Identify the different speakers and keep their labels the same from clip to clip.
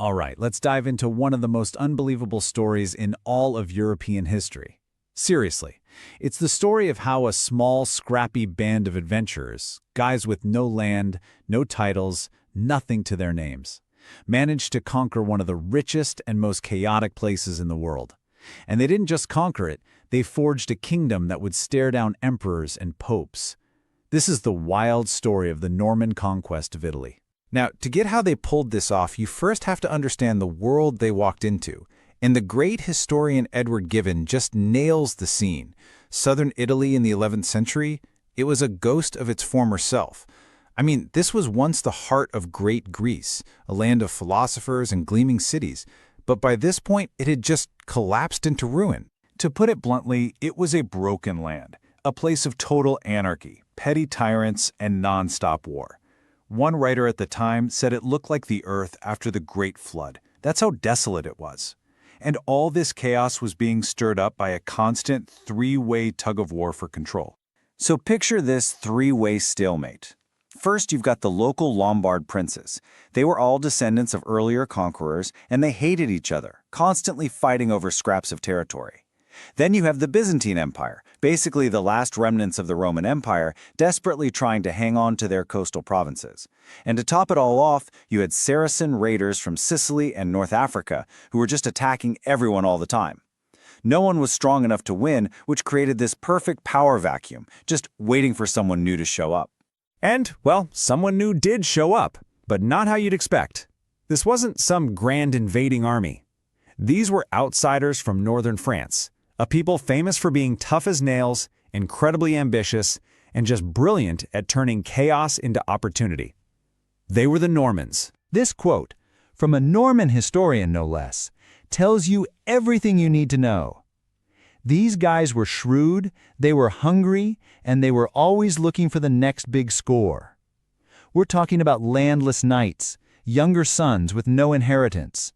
Speaker 1: All right, let's dive into one of the most unbelievable stories in all of European history. Seriously, it's the story of how a small, scrappy band of adventurers, guys with no land, no titles, nothing to their names, managed to conquer one of the richest and most chaotic places in the world. And they didn't just conquer it, they forged a kingdom that would stare down emperors and popes. This is the wild story of the Norman conquest of Italy.
Speaker 2: Now, to get how they pulled this off, you first have to understand the world they walked into. And the great historian Edward Gibbon just nails the scene. Southern Italy in the 11th century, it was a ghost of its former self. I mean, this was once the heart of Great Greece, a land of philosophers and gleaming cities. But by this point, it had just collapsed into ruin.
Speaker 3: To put it bluntly, it was a broken land, a place of total anarchy, petty tyrants, and non-stop war. One writer at the time said it looked like the earth after the Great Flood. That's how desolate it was. And all this chaos was being stirred up by a constant three-way tug-of-war for control. So picture this three-way stalemate. First, you've got the local Lombard princes. They were all descendants of earlier conquerors, and they hated each other, constantly fighting over scraps of territory. Then you have the Byzantine Empire, basically the last remnants of the Roman Empire, desperately trying to hang on to their coastal provinces. And to top it all off, you had Saracen raiders from Sicily and North Africa, who were just attacking everyone all the time. No one was strong enough to win, which created this perfect power vacuum, just waiting for someone new to show up.
Speaker 1: And, well, someone new did show up, but not how you'd expect. This wasn't some grand invading army. These were outsiders from northern France, a people famous for being tough as nails, incredibly ambitious, and just brilliant at turning chaos into opportunity. They were the Normans.
Speaker 4: This quote, from a Norman historian no less, tells you everything you need to know. These guys were shrewd, they were hungry, and they were always looking for the next big score. We're talking about landless knights, younger sons with no inheritance,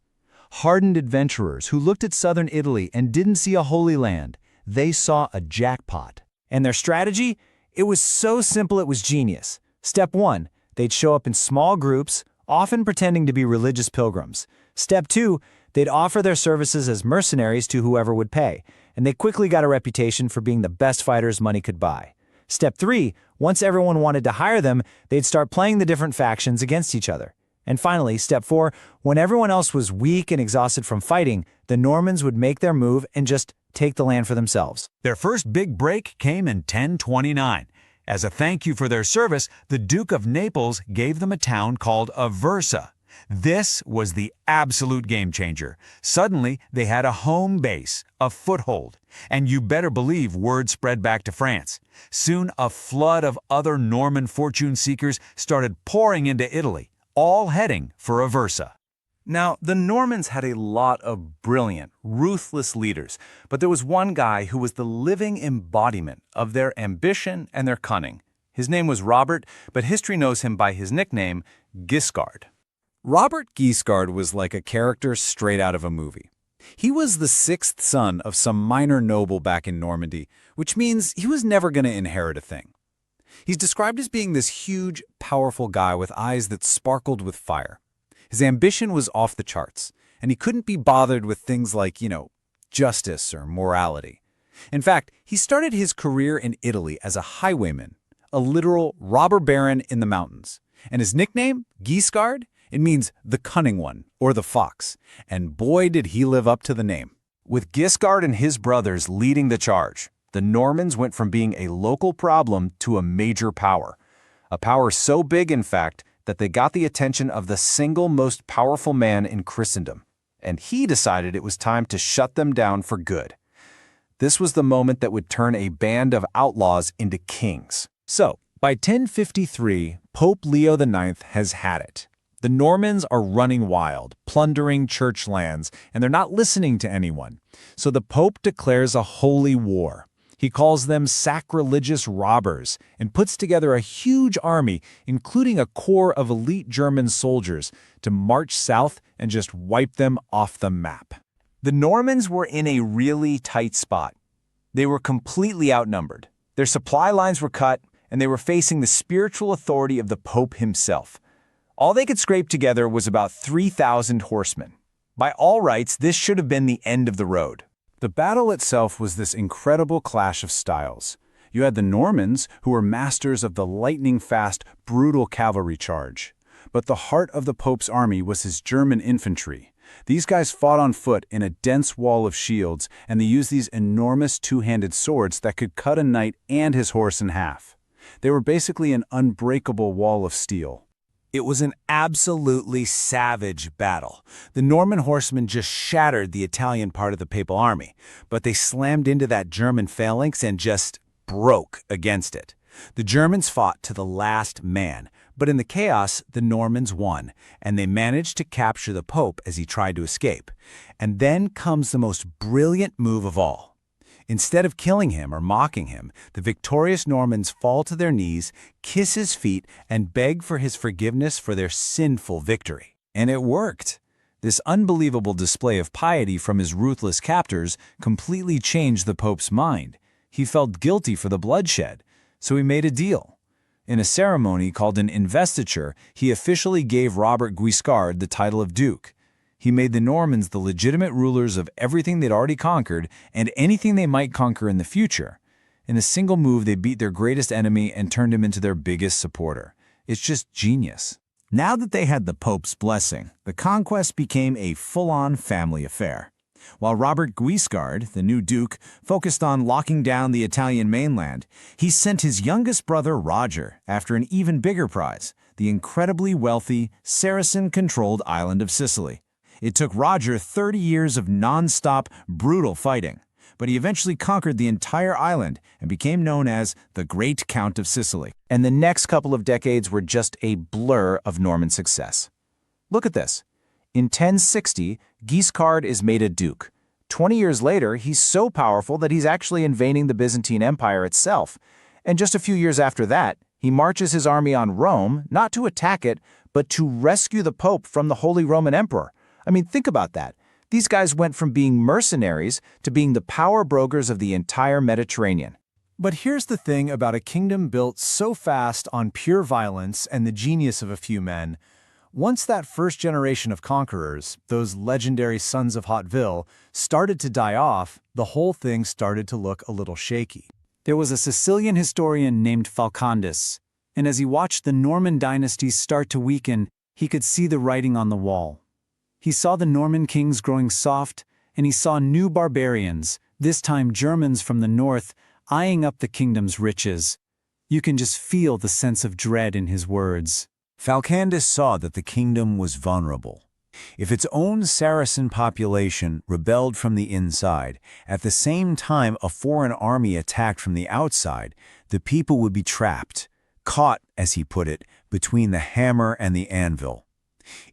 Speaker 4: hardened adventurers who looked at southern Italy and didn't see a holy land. They saw a jackpot.
Speaker 5: And their strategy? It was so simple it was genius. Step 1, they'd show up in small groups, often pretending to be religious pilgrims. Step 2, they'd offer their services as mercenaries to whoever would pay, and they quickly got a reputation for being the best fighters money could buy. Step 3, once everyone wanted to hire them, they'd start playing the different factions against each other. And finally, step 4, when everyone else was weak and exhausted from fighting, the Normans would make their move and just take the land for themselves.
Speaker 6: Their first big break came in 1029. As a thank you for their service, the Duke of Naples gave them a town called Aversa. This was the absolute game changer. Suddenly, they had a home base, a foothold. And you better believe word spread back to France. Soon, a flood of other Norman fortune seekers started pouring into Italy, all heading for Aversa.
Speaker 3: Now, the Normans had a lot of brilliant, ruthless leaders, but there was one guy who was the living embodiment of their ambition and their cunning. His name was Robert, but history knows him by his nickname, Guiscard.
Speaker 1: Robert Guiscard was like a character straight out of a movie. He was the sixth son of some minor noble back in Normandy, which means he was never going to inherit a thing. He's described as being this huge, powerful guy with eyes that sparkled with fire. His ambition was off the charts, and he couldn't be bothered with things like, justice or morality. In fact, he started his career in Italy as a highwayman, a literal robber baron in the mountains. And his nickname, Guiscard, it means the cunning one, or the fox. And boy, did he live up to the name.
Speaker 3: With Guiscard and his brothers leading the charge, the Normans went from being a local problem to a major power. A power so big, in fact, that they got the attention of the single most powerful man in Christendom. And he decided it was time to shut them down for good. This was the moment that would turn a band of outlaws into kings.
Speaker 1: So, by 1053, Pope Leo IX has had it. The Normans are running wild, plundering church lands, and they're not listening to anyone. So the Pope declares a holy war. He calls them sacrilegious robbers and puts together a huge army, including a corps of elite German soldiers, to march south and just wipe them off the map.
Speaker 5: The Normans were in a really tight spot. They were completely outnumbered. Their supply lines were cut, and they were facing the spiritual authority of the Pope himself. All they could scrape together was about 3,000 horsemen. By all rights, this should have been the end of the road.
Speaker 2: The battle itself was this incredible clash of styles. You had the Normans, who were masters of the lightning-fast, brutal cavalry charge. But the heart of the Pope's army was his German infantry. These guys fought on foot in a dense wall of shields, and they used these enormous two-handed swords that could cut a knight and his horse in half. They were basically an unbreakable wall of steel.
Speaker 5: It was an absolutely savage battle. The Norman horsemen just shattered the Italian part of the papal army, but they slammed into that German phalanx and just broke against it. The Germans fought to the last man, but in the chaos, the Normans won, and they managed to capture the Pope as he tried to escape. And then comes the most brilliant move of all. Instead of killing him or mocking him, the victorious Normans fall to their knees, kiss his feet, and beg for his forgiveness for their sinful victory. And it worked. This unbelievable display of piety from his ruthless captors completely changed the Pope's mind. He felt guilty for the bloodshed, so he made a deal. In a ceremony called an investiture, he officially gave Robert Guiscard the title of Duke. He made the Normans the legitimate rulers of everything they'd already conquered and anything they might conquer in the future. In a single move, they beat their greatest enemy and turned him into their biggest supporter. It's just genius. Now that they had the Pope's blessing, the conquest became a full-on family affair. While Robert Guiscard, the new duke, focused on locking down the Italian mainland, he sent his youngest brother Roger after an even bigger prize, the incredibly wealthy, Saracen-controlled island of Sicily. It took Roger 30 years of non-stop, brutal fighting, but he eventually conquered the entire island and became known as the Great Count of Sicily. And the next couple of decades were just a blur of Norman success. Look at this. In 1060, Guiscard is made a duke. 20 years later, he's so powerful that he's actually invading the Byzantine Empire itself. And just a few years after that, he marches his army on Rome, not to attack it, but to rescue the Pope from the Holy Roman Emperor. I mean, think about that. These guys went from being mercenaries to being the power brokers of the entire Mediterranean.
Speaker 3: But here's the thing about a kingdom built so fast on pure violence and the genius of a few men. Once that first generation of conquerors, those legendary sons of Hauteville, started to die off, the whole thing started to look a little shaky.
Speaker 5: There was a Sicilian historian named Falcandus, and as he watched the Norman dynasties start to weaken, he could see the writing on the wall. He saw the Norman kings growing soft, and he saw new barbarians, this time Germans from the north, eyeing up the kingdom's riches. You can just feel the sense of dread in his words.
Speaker 1: Falcandus saw that the kingdom was vulnerable. If its own Saracen population rebelled from the inside, at the same time a foreign army attacked from the outside, the people would be trapped, caught, as he put it, between the hammer and the anvil.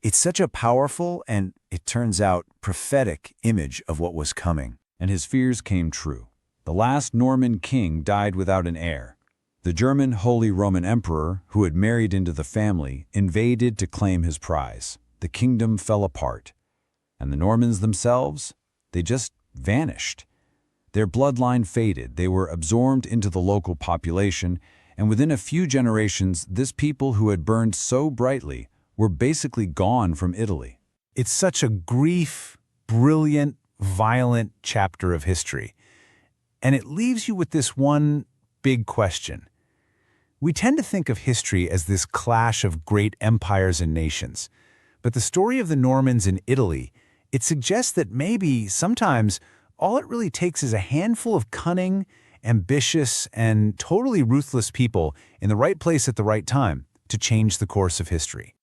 Speaker 1: It's such a powerful and, it turns out, prophetic image of what was coming.
Speaker 2: And his fears came true. The last Norman king died without an heir. The German Holy Roman Emperor, who had married into the family, invaded to claim his prize. The kingdom fell apart. And the Normans themselves, they just vanished. Their bloodline faded, they were absorbed into the local population, and within a few generations, this people who had burned so brightly were basically gone from Italy.
Speaker 3: It's such a brief, brilliant, violent chapter of history. And it leaves you with this one big question. We tend to think of history as this clash of great empires and nations. But the story of the Normans in Italy, it suggests that maybe, sometimes, all it really takes is a handful of cunning, ambitious, and totally ruthless people in the right place at the right time to change the course of history.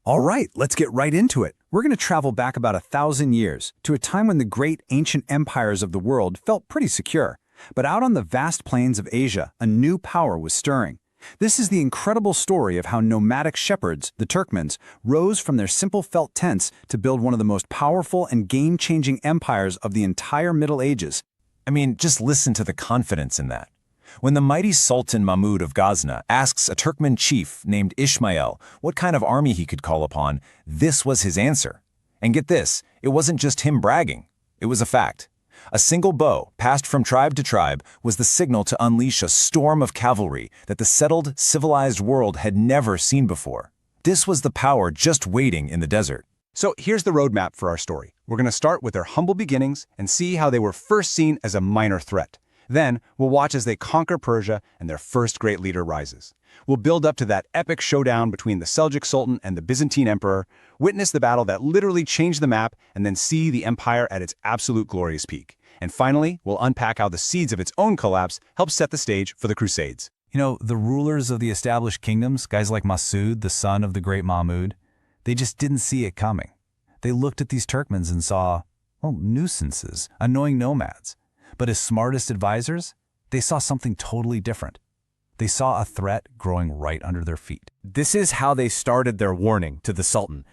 Speaker 5: All right, let's get right into it. We're going to travel back about 1,000 years to a time when the great ancient empires of the world felt pretty secure. But out on the vast plains of Asia, a new power was stirring. This is the incredible story of how nomadic shepherds, the Turkmens, rose from their simple felt tents to build one of the most powerful and game-changing empires of the entire Middle Ages.
Speaker 7: I mean, just listen to the confidence in that. When the mighty Sultan Mahmud of Ghazna asks a Turkmen chief named Ismail what kind of army he could call upon, this was his answer. And get this, it wasn't just him bragging. It was a fact. A single bow, passed from tribe to tribe, was the signal to unleash a storm of cavalry that the settled, civilized world had never seen before. This was the power just waiting in the desert.
Speaker 8: So here's the roadmap for our story. We're going to start with their humble beginnings and see how they were first seen as a minor threat. Then, we'll watch as they conquer Persia and their first great leader rises. We'll build up to that epic showdown between the Seljuk Sultan and the Byzantine Emperor, witness the battle that literally changed the map, and then see the empire at its absolute glorious peak. And finally, we'll unpack how the seeds of its own collapse helped set the stage for the Crusades.
Speaker 2: You know, the rulers of the established kingdoms, guys like Masud, the son of the great Mahmud, they just didn't see it coming. They looked at these Turkmens and saw, well, nuisances, annoying nomads. But as smartest advisors, they saw something totally different. They saw a threat growing right under their feet.
Speaker 5: This is how they started their warning to the Sultan.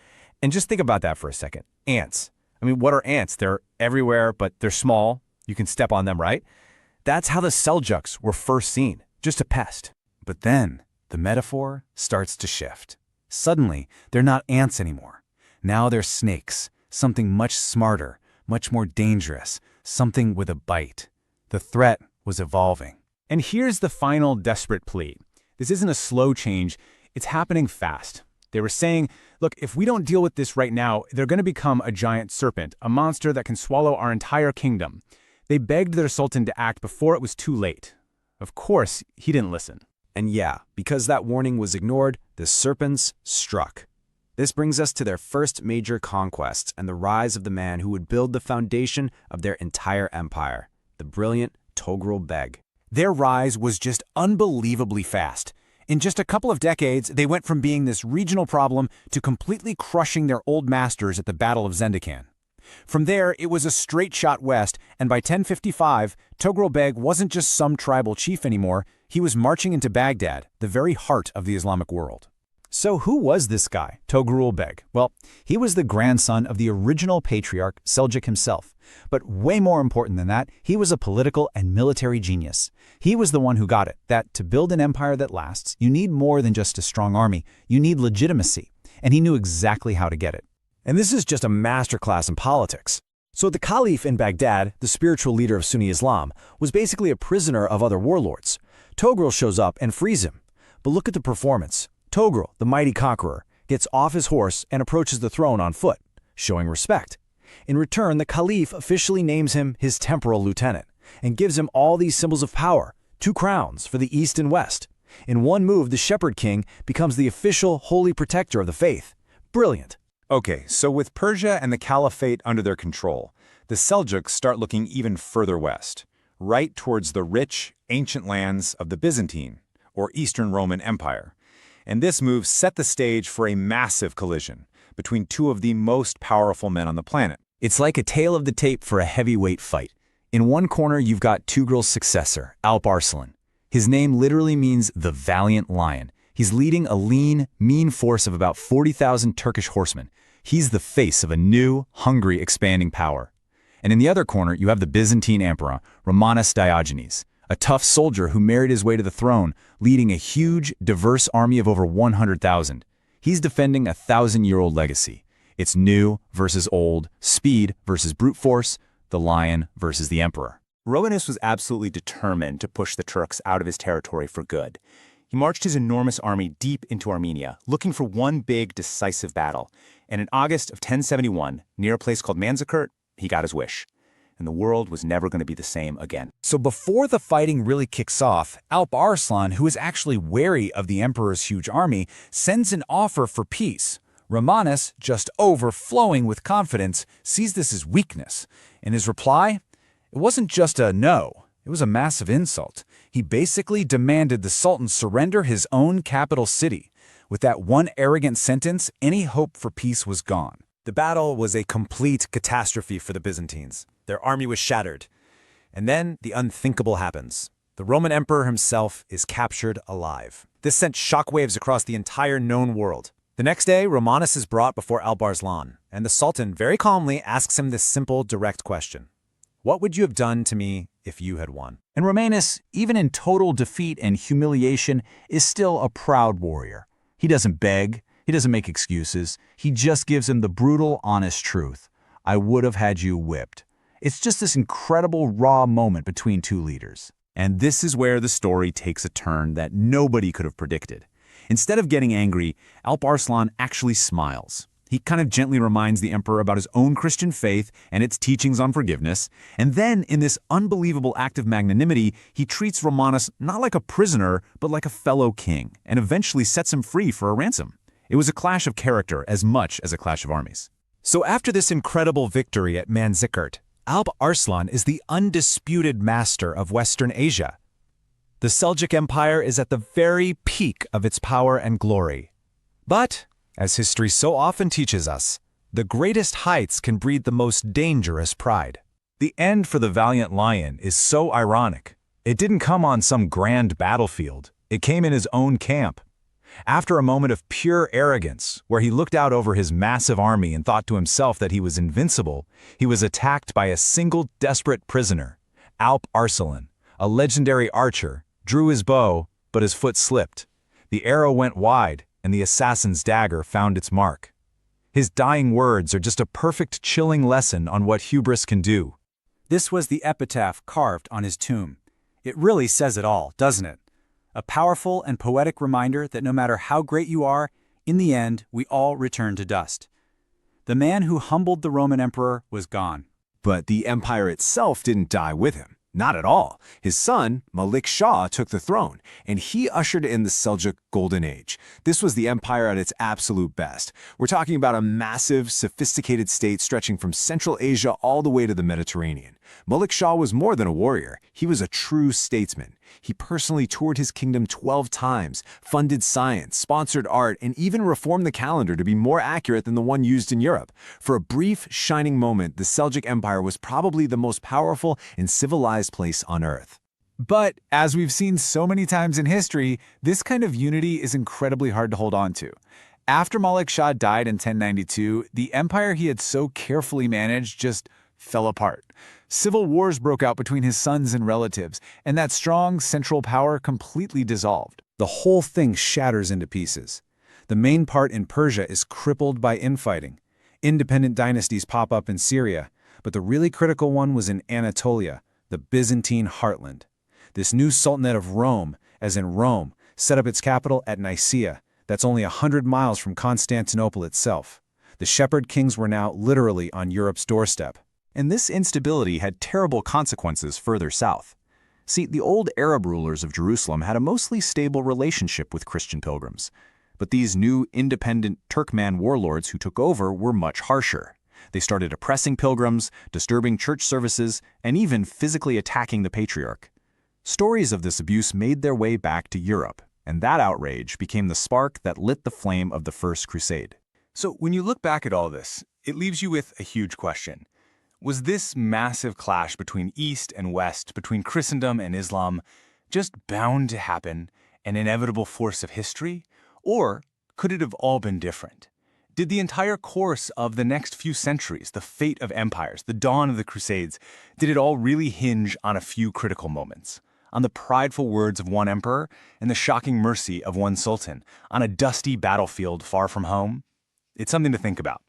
Speaker 5: And just think about that for a second. Ants. I mean, what are ants? They're everywhere, but they're small. You can step on them, right? That's how the Seljuks were first seen, just a pest.
Speaker 2: But then, the metaphor starts to shift. Suddenly, they're not ants anymore. Now they're snakes, something much smarter, much more dangerous, something with a bite. The threat was evolving.
Speaker 8: And here's the final desperate plea. This isn't a slow change, it's happening fast. They were saying, look, if we don't deal with this right now, they're going to become a giant serpent, a monster that can swallow our entire kingdom. They begged their sultan to act before it was too late. Of course, he didn't listen.
Speaker 5: And yeah, because that warning was ignored, the serpents struck. This brings us to their first major conquests and the rise of the man who would build the foundation of their entire empire, the brilliant Togrul Beg.
Speaker 2: Their rise was just unbelievably fast. In just a couple of decades, they went from being this regional problem to completely crushing their old masters at the Battle of Zendekan. From there, it was a straight shot west, and by 1055, Togrul Beg wasn't just some tribal chief anymore, he was marching into Baghdad, the very heart of the Islamic world.
Speaker 5: So who was this guy, Togrul Beg? Well, he was the grandson of the original patriarch, Seljuk himself. But way more important than that, he was a political and military genius. He was the one who got it, that to build an empire that lasts, you need more than just a strong army, you need legitimacy. And he knew exactly how to get it.
Speaker 9: And this is just a masterclass in politics. So the Caliph in Baghdad, the spiritual leader of Sunni Islam, was basically a prisoner of other warlords. Togrul shows up and frees him. But look at the performance. Togrul, the mighty conqueror, gets off his horse and approaches the throne on foot, showing respect. In return, the Caliph officially names him his temporal lieutenant and gives him all these symbols of power, 2 crowns for the east and west. In one move, the Shepherd King becomes the official holy protector of the faith. Brilliant.
Speaker 3: Okay, so with Persia and the Caliphate under their control, the Seljuks start looking even further west, right towards the rich, ancient lands of the Byzantine, or Eastern Roman Empire. And this move set the stage for a massive collision between 2 of the most powerful men on the planet.
Speaker 5: It's like a tail of the tape for a heavyweight fight. In one corner, you've got Togrul's successor, Arslan. His name literally means the valiant lion. He's leading a lean, mean force of about 40,000 Turkish horsemen. He's the face of a new, hungry, expanding power. And in the other corner, you have the Byzantine emperor, Romanus Diogenes, a tough soldier who married his way to the throne, leading a huge, diverse army of over 100,000. He's defending a 1,000-year-old legacy. It's new versus old, speed versus brute force, the lion versus the emperor.
Speaker 10: Romanus was absolutely determined to push the Turks out of his territory for good. He marched his enormous army deep into Armenia, looking for one big, decisive battle. And in August of 1071, near a place called Manzikert, he got his wish. And the world was never going to be the same again.
Speaker 2: So before the fighting really kicks off, Arslan, who is actually wary of the emperor's huge army, sends an offer for peace. Romanus, just overflowing with confidence, sees this as weakness. In his reply, it wasn't just a no, it was a massive insult. He basically demanded the Sultan surrender his own capital city. With that one arrogant sentence, any hope for peace was gone.
Speaker 9: The battle was a complete catastrophe for the Byzantines. Their army was shattered. And then the unthinkable happens. The Roman emperor himself is captured alive. This sent shockwaves across the entire known world. The next day, Romanus is brought before Arslan, and the Sultan very calmly asks him this simple, direct question. What would you have done to me if you had won?
Speaker 2: And Romanus, even in total defeat and humiliation, is still a proud warrior. He doesn't beg, he doesn't make excuses, he just gives him the brutal, honest truth. I would have had you whipped.
Speaker 3: It's just this incredible raw moment between two leaders. And this is where the story takes a turn that nobody could have predicted. Instead of getting angry, Alp Arslan actually smiles. He kind of gently reminds the emperor about his own Christian faith and its teachings on forgiveness, and then, in this unbelievable act of magnanimity, he treats Romanus not like a prisoner, but like a fellow king, and eventually sets him free for a ransom. It was a clash of character as much as a clash of armies.
Speaker 2: So after this incredible victory at Manzikert, Alp Arslan is the undisputed master of Western Asia. The Seljuk Empire is at the very peak of its power and glory. But, as history so often teaches us, the greatest heights can breed the most dangerous pride.
Speaker 3: The end for the valiant lion is so ironic. It didn't come on some grand battlefield. It came in his own camp. After a moment of pure arrogance, where he looked out over his massive army and thought to himself that he was invincible, he was attacked by a single desperate prisoner. Alp Arslan, a legendary archer, drew his bow, but his foot slipped. The arrow went wide, and the assassin's dagger found its mark. His dying words are just a perfect chilling lesson on what hubris can do.
Speaker 5: This was the epitaph carved on his tomb. It really says it all, doesn't it? A powerful and poetic reminder that no matter how great you are, in the end, we all return to dust. The man who humbled the Roman emperor was gone.
Speaker 7: But the empire itself didn't die with him. Not at all. His son, Malek Shah, took the throne, and he ushered in the Seljuk Golden Age. This was the empire at its absolute best. We're talking about a massive, sophisticated state stretching from Central Asia all the way to the Mediterranean. Malek Shah was more than a warrior. He was a true statesman. He personally toured his kingdom 12 times, funded science, sponsored art, and even reformed the calendar to be more accurate than the one used in Europe. For a brief, shining moment, the Seljuk Empire was probably the most powerful and civilized place on Earth.
Speaker 3: But, as we've seen so many times in history, this kind of unity is incredibly hard to hold on to. After Malek Shah died in 1092, the empire he had so carefully managed just fell apart. Civil wars broke out between his sons and relatives, and that strong central power completely dissolved.
Speaker 2: The whole thing shatters into pieces. The main part in Persia is crippled by infighting. Independent dynasties pop up in Syria, but the really critical one was in Anatolia, the Byzantine heartland. This new sultanate of Rome, as in Rome, set up its capital at Nicaea, that's only 100 miles from Constantinople itself. The shepherd kings were now literally on Europe's doorstep.
Speaker 3: And this instability had terrible consequences further south. See, the old Arab rulers of Jerusalem had a mostly stable relationship with Christian pilgrims. But these new independent Turkman warlords who took over were much harsher. They started oppressing pilgrims, disturbing church services, and even physically attacking the patriarch. Stories of this abuse made their way back to Europe, and that outrage became the spark that lit the flame of the First Crusade.
Speaker 10: So when you look back at all this, it leaves you with a huge question. Was this massive clash between East and West, between Christendom and Islam, just bound to happen, an inevitable force of history? Or could it have all been different? Did the entire course of the next few centuries, the fate of empires, the dawn of the Crusades, did it all really hinge on a few critical moments? On the prideful words of one emperor and the shocking mercy of one sultan, on a dusty battlefield far from home? It's something to think about.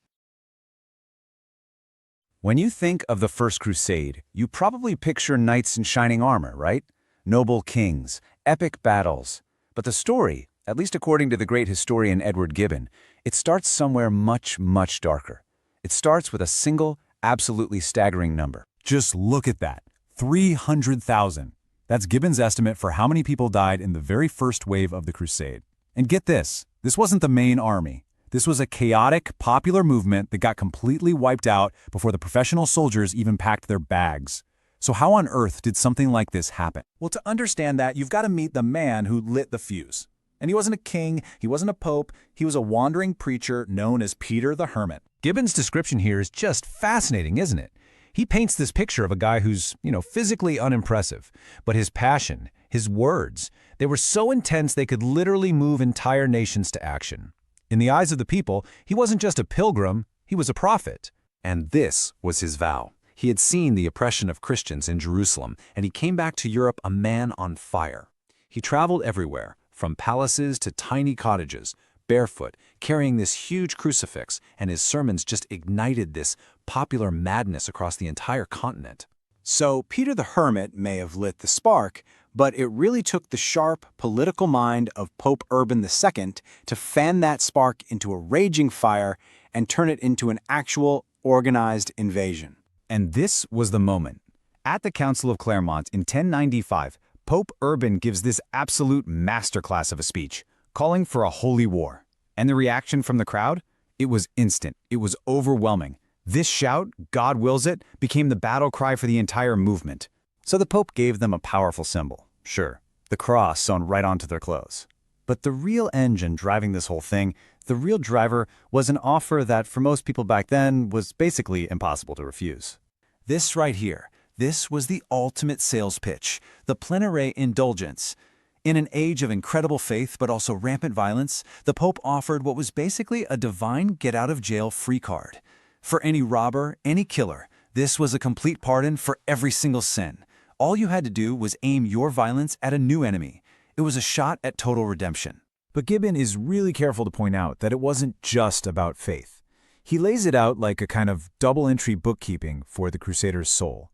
Speaker 3: When you think of the First Crusade, you probably picture knights in shining armor, right? Noble kings, epic battles. But the story, at least according to the great historian Edward Gibbon, it starts somewhere much, much darker. It starts with a single, absolutely staggering number. Just look at that. 300,000. That's Gibbon's estimate for how many people died in the very first wave of the Crusade. And get this wasn't the main army. This was a chaotic, popular movement that got completely wiped out before the professional soldiers even packed their bags. So how on earth did something like this happen? Well, to understand that, you've got to meet the man who lit the fuse. And he wasn't a king, he wasn't a pope, he was a wandering preacher known as Peter the Hermit.
Speaker 2: Gibbon's description here is just fascinating, isn't it? He paints this picture of a guy who's, physically unimpressive, but his passion, his words, they were so intense they could literally move entire nations to action. In the eyes of the people, he wasn't just a pilgrim, he was a prophet.
Speaker 1: And this was his vow. He had seen the oppression of Christians in Jerusalem, and he came back to Europe a man on fire. He traveled everywhere, from palaces to tiny cottages, barefoot, carrying this huge crucifix, and his sermons just ignited this
Speaker 2: popular madness across the entire continent. So Peter the Hermit may have lit the spark, but it really took the sharp political mind of Pope Urban II to fan that spark into a raging fire and turn it into an actual, organized invasion.
Speaker 1: And this was the moment. At the Council of Clermont in 1095, Pope Urban gives this absolute masterclass of a speech, calling for a holy war. And the reaction from the crowd? It was instant. It was overwhelming. This shout, God wills it, became the battle cry for the entire movement. So the Pope gave them a powerful symbol. Sure, the cross sewn right onto their clothes. But the real engine driving this whole thing, the real driver, was an offer that for most people back then was basically impossible to refuse. This right here, this was the ultimate sales pitch, the plenary indulgence. In an age of incredible faith but also rampant violence, the Pope offered what was basically a divine get-out-of-jail-free card. For any robber, any killer, this was a complete pardon for every single sin. All you had to do was aim your violence at a new enemy. It was a shot at total redemption.
Speaker 2: But Gibbon is really careful to point out that it wasn't just about faith. He lays it out like a kind of double-entry bookkeeping for the Crusaders' soul.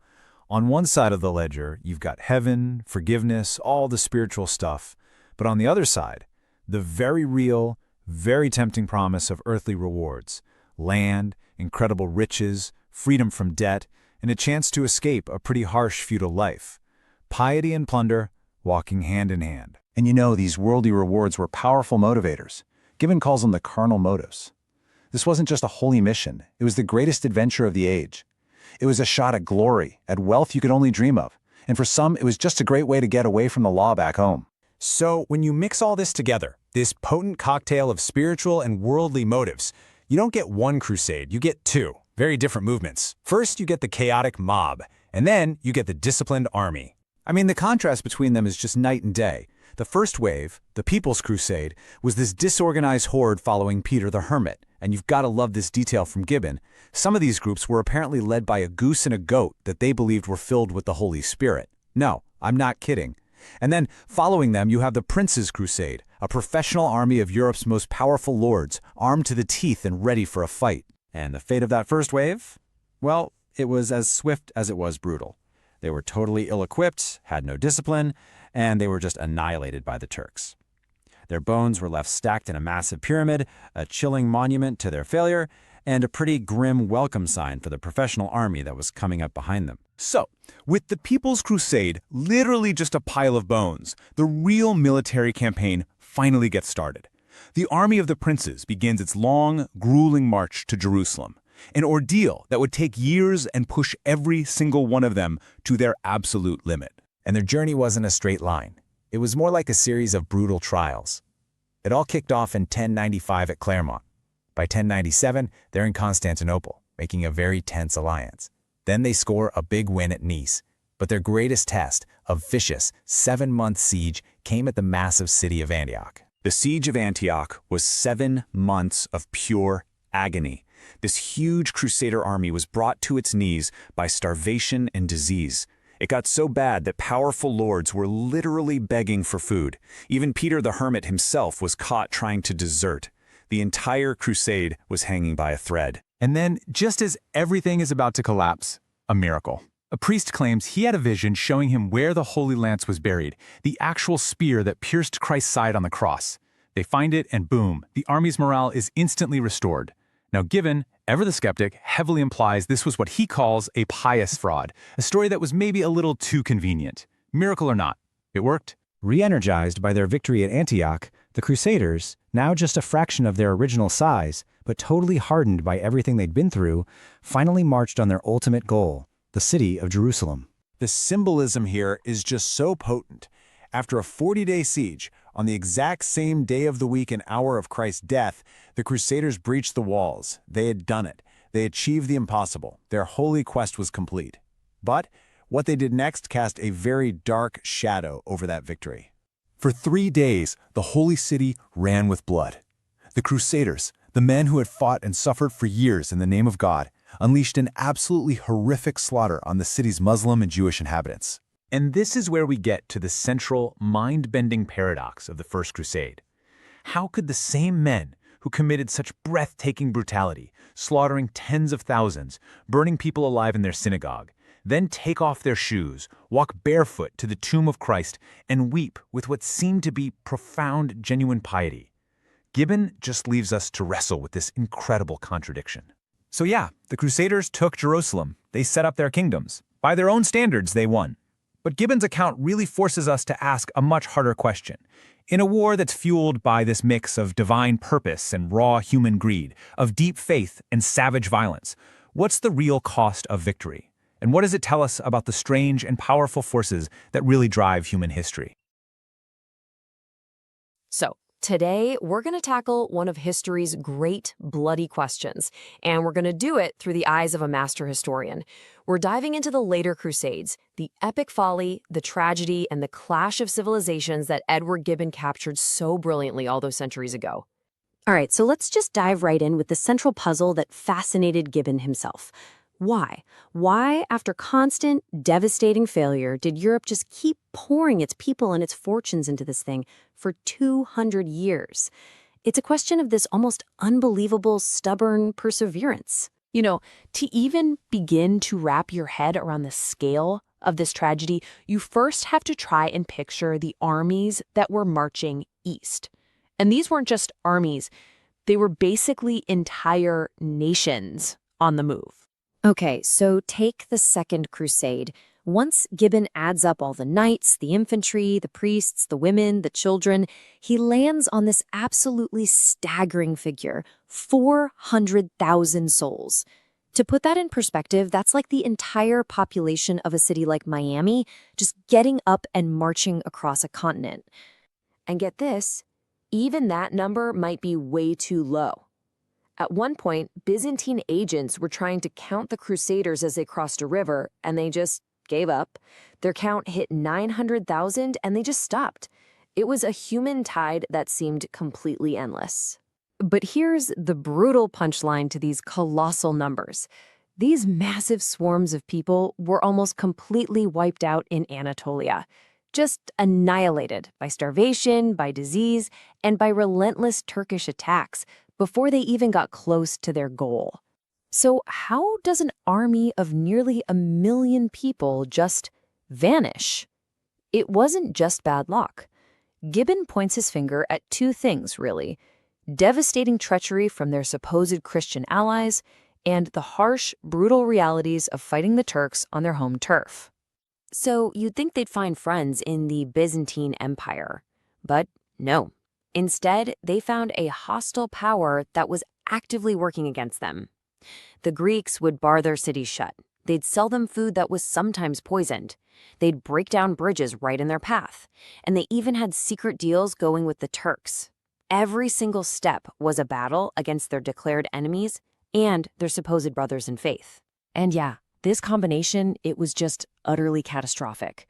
Speaker 2: On one side of the ledger, you've got heaven, forgiveness, all the spiritual stuff. But on the other side, the very real, very tempting promise of earthly rewards, land, incredible riches, freedom from debt, and a chance to escape a pretty harsh feudal life. Piety and plunder walking hand in hand. And you know, these worldly rewards were powerful motivators. Gibbon calls them the carnal motives. This wasn't just a holy mission, it was the greatest adventure of the age. It was a shot at glory, at wealth you could only dream of. And for some, it was just a great way to get away from the law back home.
Speaker 3: So when you mix all this together, this potent cocktail of spiritual and worldly motives, you don't get one crusade, you get two. Very different movements. First, you get the chaotic mob, and then you get the disciplined army.
Speaker 2: I mean, the contrast between them is just night and day. The first wave, the People's Crusade, was this disorganized horde following Peter the Hermit. And you've got to love this detail from Gibbon. Some of these groups were apparently led by a goose and a goat that they believed were filled with the Holy Spirit. No, I'm not kidding. And then, following them, you have the Prince's Crusade, a professional army of Europe's most powerful lords, armed to the teeth and ready for a fight. And the fate of that first wave? Well, it was as swift as it was brutal. They were totally ill-equipped, had no discipline, and they were just annihilated by the Turks. Their bones were left stacked in a massive pyramid, a chilling monument to their failure, and a pretty grim welcome sign for the professional army that was coming up behind them.
Speaker 3: So, with the People's Crusade literally just a pile of bones, the real military campaign finally gets started. The army of the princes begins its long, grueling march to Jerusalem, an ordeal that would take years and push every single one of them to their absolute limit.
Speaker 2: And their journey wasn't a straight line. It was more like a series of brutal trials. It all kicked off in 1095 at Clermont. By 1097, they're in Constantinople, making a very tense alliance. Then they score a big win at Nice. But their greatest test, a vicious 7-month siege, came at the massive city of Antioch.
Speaker 1: The siege of Antioch was 7 months of pure agony. This huge crusader army was brought to its knees by starvation and disease. It got so bad that powerful lords were literally begging for food. Even Peter the Hermit himself was caught trying to desert. The entire crusade was hanging by a thread.
Speaker 3: And then, just as everything is about to collapse, a miracle. A priest claims he had a vision showing him where the Holy Lance was buried, the actual spear that pierced Christ's side on the cross. They find it, and boom, the army's morale is instantly restored. Now, Gibbon, ever the skeptic, heavily implies this was what he calls a pious fraud, a story that was maybe a little too convenient. Miracle or not, it worked.
Speaker 5: Re-energized by their victory at Antioch, the Crusaders, now just a fraction of their original size, but totally hardened by everything they'd been through, finally marched on their ultimate goal, the city of Jerusalem.
Speaker 2: The symbolism here is just so potent. After a 40-day siege, on the exact same day of the week and hour of Christ's death, the Crusaders breached the walls. They had done it. They achieved the impossible. Their holy quest was complete. But what they did next cast a very dark shadow over that victory.
Speaker 3: For 3 days, the holy city ran with blood. The Crusaders, the men who had fought and suffered for years in the name of God, unleashed an absolutely horrific slaughter on the city's Muslim and Jewish inhabitants. And this is where we get to the central, mind-bending paradox of the First Crusade. How could the same men who committed such breathtaking brutality, slaughtering tens of thousands, burning people alive in their synagogue, then take off their shoes, walk barefoot to the tomb of Christ, and weep with what seemed to be profound, genuine piety. Gibbon just leaves us to wrestle with this incredible contradiction.
Speaker 5: So yeah, the Crusaders took Jerusalem. They set up their kingdoms. By their own standards, they won. But Gibbon's account really forces us to ask a much harder question. In a war that's fueled by this mix of divine purpose and raw human greed, of deep faith and savage violence, what's the real cost of victory? And what does it tell us about the strange and powerful forces that really drive human history?
Speaker 11: So, today, we're going to tackle one of history's great bloody questions, and we're going to do it through the eyes of a master historian. We're diving into the later Crusades, the epic folly, the tragedy, and the clash of civilizations that Edward Gibbon captured so brilliantly all those centuries ago. All right, so let's just dive right in with the central puzzle that fascinated Gibbon himself. Why? Why, after constant, devastating failure, did Europe just keep pouring its people and its fortunes into this thing for 200 years? It's a question of this almost unbelievable, stubborn perseverance. You know, to even begin to wrap your head around the scale of this tragedy, you first have to try and picture the armies that were marching east. And these weren't just armies, they were basically entire nations on the move. Okay, so take the Second Crusade. Once Gibbon adds up all the knights, the infantry, the priests, the women, the children, he lands on this absolutely staggering figure, 400,000 souls. To put that in perspective, that's like the entire population of a city like Miami just getting up and marching across a continent. And get this, even that number might be way too low. At one point, Byzantine agents were trying to count the Crusaders as they crossed a river, and they just gave up. Their count hit 900,000, and they just stopped. It was a human tide that seemed completely endless. But here's the brutal punchline to these colossal numbers. These massive swarms of people were almost completely wiped out in Anatolia, just annihilated by starvation, by disease, and by relentless Turkish attacks, before they even got close to their goal. So how does an army of nearly 1 million people just vanish? It wasn't just bad luck. Gibbon points his finger at two things, really: devastating treachery from their supposed Christian allies, and the harsh, brutal realities of fighting the Turks on their home turf. So you'd think they'd find friends in the Byzantine Empire. But no. Instead, they found a hostile power that was actively working against them. The Greeks would bar their cities shut. They'd sell them food that was sometimes poisoned. They'd break down bridges right in their path. And they even had secret deals going with the Turks. Every single step was a battle against their declared enemies and their supposed brothers in faith. And yeah, this combination, it was just utterly catastrophic.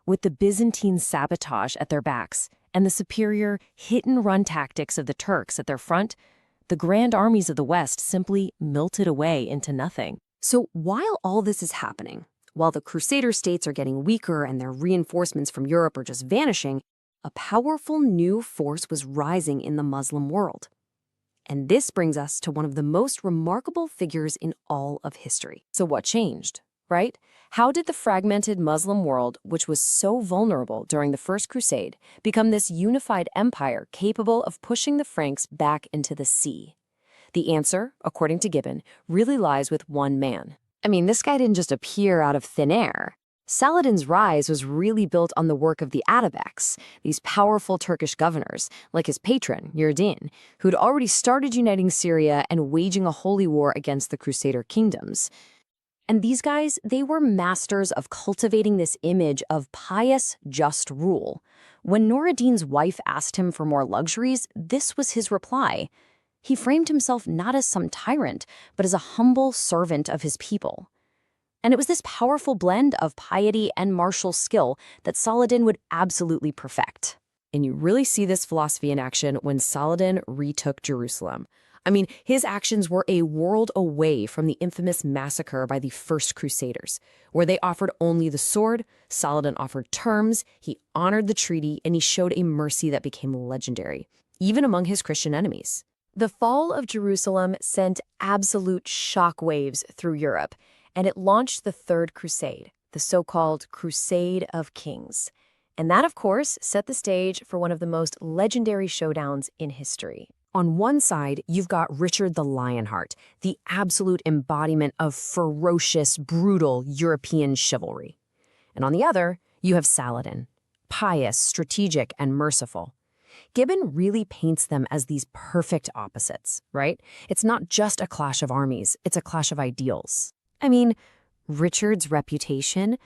Speaker 11: With the Byzantine sabotage at their backs, and the superior hit-and-run tactics of the Turks at their front, the grand armies of the West simply melted away into nothing. So while all this is happening, while the Crusader states are getting weaker and their reinforcements from Europe are just vanishing, a powerful new force was rising in the Muslim world. And this brings us to one of the most remarkable figures in all of history. So what changed, right? How did the fragmented Muslim world, which was so vulnerable during the First Crusade, become this unified empire capable of pushing the Franks back into the sea? The answer, according to Gibbon, really lies with one man. I mean, this guy didn't just appear out of thin air. Saladin's rise was really built on the work of the Atabeks, these powerful Turkish governors, like his patron, Nureddin, who'd already started uniting Syria and waging a holy war against the Crusader kingdoms. And these guys, they were masters of cultivating this image of pious, just rule. When Nureddin's wife asked him for more luxuries, this was his reply. He framed himself not as some tyrant, but as a humble servant of his people. And it was this powerful blend of piety and martial skill that Saladin would absolutely perfect. And you really see this philosophy in action when Saladin retook Jerusalem. I mean, his actions were a world away from the infamous massacre by the First Crusaders, where they offered only the sword. Saladin offered terms, he honored the treaty, and he showed a mercy that became legendary, even among his Christian enemies. The fall of Jerusalem sent absolute shockwaves through Europe, and it launched the Third Crusade, the so-called Crusade of Kings. And that, of course, set the stage for one of the most legendary showdowns in history. On one side, you've got Richard the Lionheart, the absolute embodiment of ferocious, brutal European chivalry. And on the other, you have Saladin, pious, strategic, and merciful. Gibbon really paints them as these perfect opposites, right? It's not just a clash of armies, it's a clash of ideals. I mean, Richard's reputation,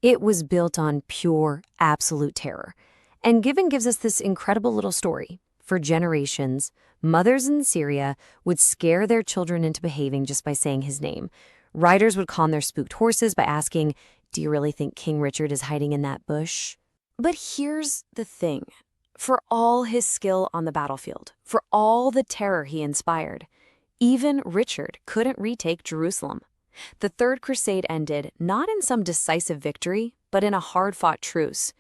Speaker 11: it was built on pure, absolute terror. And Gibbon gives us this incredible little story. For generations, mothers in Syria would scare their children into behaving just by saying his name. Riders would calm their spooked horses by asking, "Do you really think King Richard is hiding in that bush?" But here's the thing. For all his skill on the battlefield, for all the terror he inspired, even Richard couldn't retake Jerusalem. The Third Crusade ended not in some decisive victory, but in a hard-fought truce.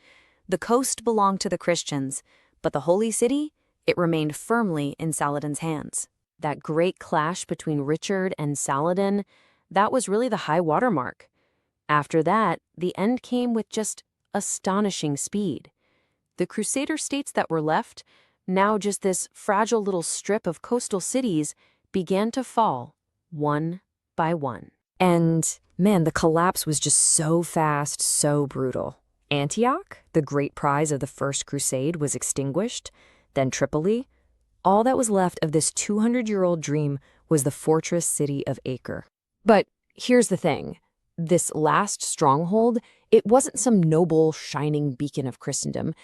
Speaker 11: The coast belonged to the Christians, but the Holy City, it remained firmly in Saladin's hands. That great clash between Richard and Saladin, that was really the high watermark. After that, the end came with just astonishing speed. The Crusader states that were left, now just this fragile little strip of coastal cities, began to fall, one by one. And, man, the collapse was just so fast, so brutal. Antioch, the great prize of the First Crusade, was extinguished. Then Tripoli. All that was left of this 200-year-old dream was the fortress city of Acre. But here's the thing. This last stronghold, it wasn't some noble, shining beacon of Christendom.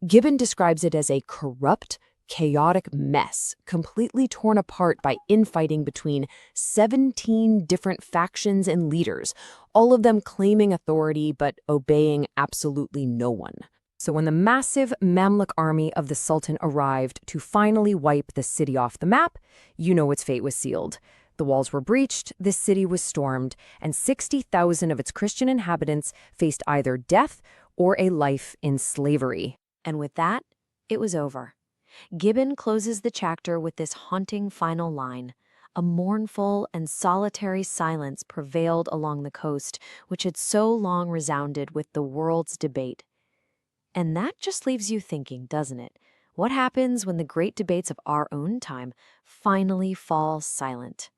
Speaker 11: Gibbon describes it as a corrupt, chaotic mess, completely torn apart by infighting between 17 different factions and leaders, all of them claiming authority but obeying absolutely no one. So when the massive Mamluk army of the Sultan arrived to finally wipe the city off the map, you know its fate was sealed. The walls were breached, the city was stormed, and 60,000 of its Christian inhabitants faced either death or a life in slavery. And with that, it was over. Gibbon closes the chapter with this haunting final line. A mournful and solitary silence prevailed along the coast, which had so long resounded with the world's debate. And that just leaves you thinking, doesn't it? What happens when the great debates of our own time finally fall silent?